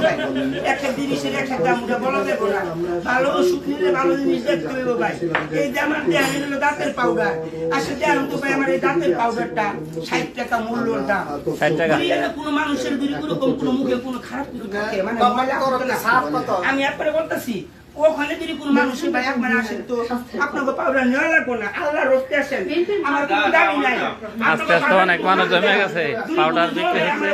ভাই একটা জিনিসের একটা দাম ওটা বলা যাবে না ভালো ওষুধ নিলে ভালো জিনিস দেখতে হবে ভাই এই যে আমার দেয়া হলো দাঁতের পাউডার আসলে দেয়া তো ভাই আমার এই দাঁতের পাউডারটা 60 টাকা মূল্যর দাম 60 টাকা কোনো মানুষের যদি কোনো মুখে কোনো খারাপ কিছু থাকে মানে আমি আপনারে বলতেছি ওখানে যদি কোনো মানুষের ভাই একবার আসেন তো আপনাকে পাউডার নেওয়া লাগবো না আল্লাহ রস্তে আসেন আমার কোনো দাবি নাই আস্তে আস্তে অনেক মানুষ জমে গেছে পাউডার বিক্রি হচ্ছে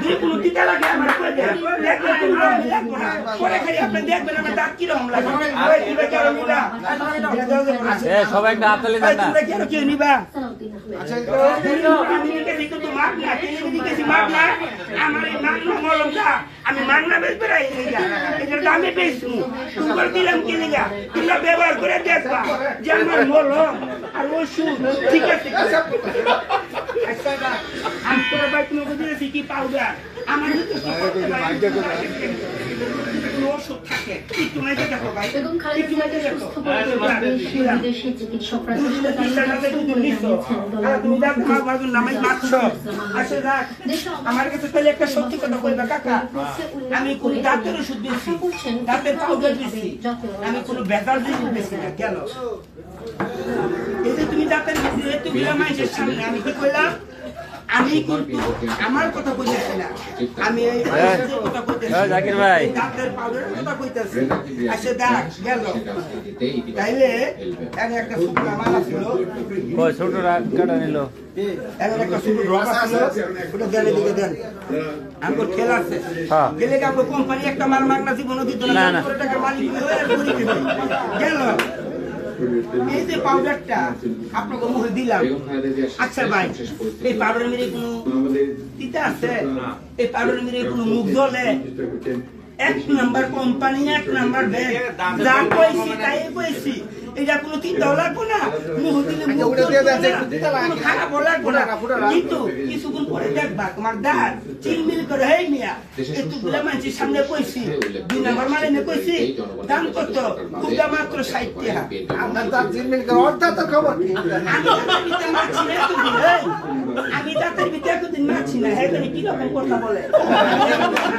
যদি কোনো দিতে লাগে আমার কই দেন দেখবেন কোনো লাগবো না পরে খালি আপনি দেখবেন আমার দাঁত কিরকম লাগে ওই দিবে কেন নিবা সবাই একটা হাততালি দেন না তোমরা কেন কেউ নিবা আচ্ছা আমি কিন্তু তো মাপ না কেন মাপ না আমার এই মাংনা মলমটা আমি মাংনা বেচবে রাই এটার দামে বেচবো তোমার দিলাম কি লিগা তোমরা ব্যবহার করে দেখবা যে আমার মলম আর ওষুধ ঠিক আছে আচ্ছা আমি তোরা ভাই তোমাকে দিয়েছি কি পাউডার আমার ওষুধ থাকে একটু মেজে দেখো ভাই একটু মেজে দেখো বিদেশি চিকিৎসকরা আমার কাছে তাহলে একটা সত্যি কথা বলবা কাকা আমি কোন দাঁতের ওষুধ বেশি দাঁতের পাউডার বেশি আমি কোনো বেকার জিনিস বেশি না কেন এই যে তুমি দাঁতের তুমি মানুষের সামনে আমি কি কইলাম আমি কিন্তু আমার কথা কইতেছি না আমি এই কথা কইতেছি জাকির ভাই দাঁতের পাউডারের কথা কইতেছি আচ্ছা দেখ গেল তাইলে একটা শুকনা মালা ছিল কই ছোটরা কাটা নিল এখন একটা শুকনো রক ছিল ওটা দেন দিকে দেন আমগো খেলা আছে হ্যাঁ গেলে আমগো কোম্পানি একটা মাল মাগনা জীবন দিত না 100 টাকা মালিক হয়ে গরিব হই গেল এই যে পাউডারটা আপনাকে মুখে দিলাম আচ্ছা ভাই এই পাউডার মেরে কোনো দিতে আছে এই পাউডার মেরে কোনো মুখ জ্বলে এক নাম্বার কোম্পানি এক নাম্বার ব্যাগ যা কইছি তাই কইছি এটা কোনো তিনটা লাগবো না মুখ দিলে মুখ কোনো খারাপ লাগবো না কিন্তু কিছুক্ষণ পরে দেখবা তোমার দাঁত চিলমিল করে হেই মিয়া এতগুলা মানুষের সামনে কইছি 2 নাম্বার মানে কইছি দাম কত খুবটা মাত্র 60 টাকা আপনার দাঁত চিলমিল করে অর্ধা তো খবর কি আমি দাঁতের ভিতরে এতদিন মাছি না হ্যাঁ কি রকম কথা বলে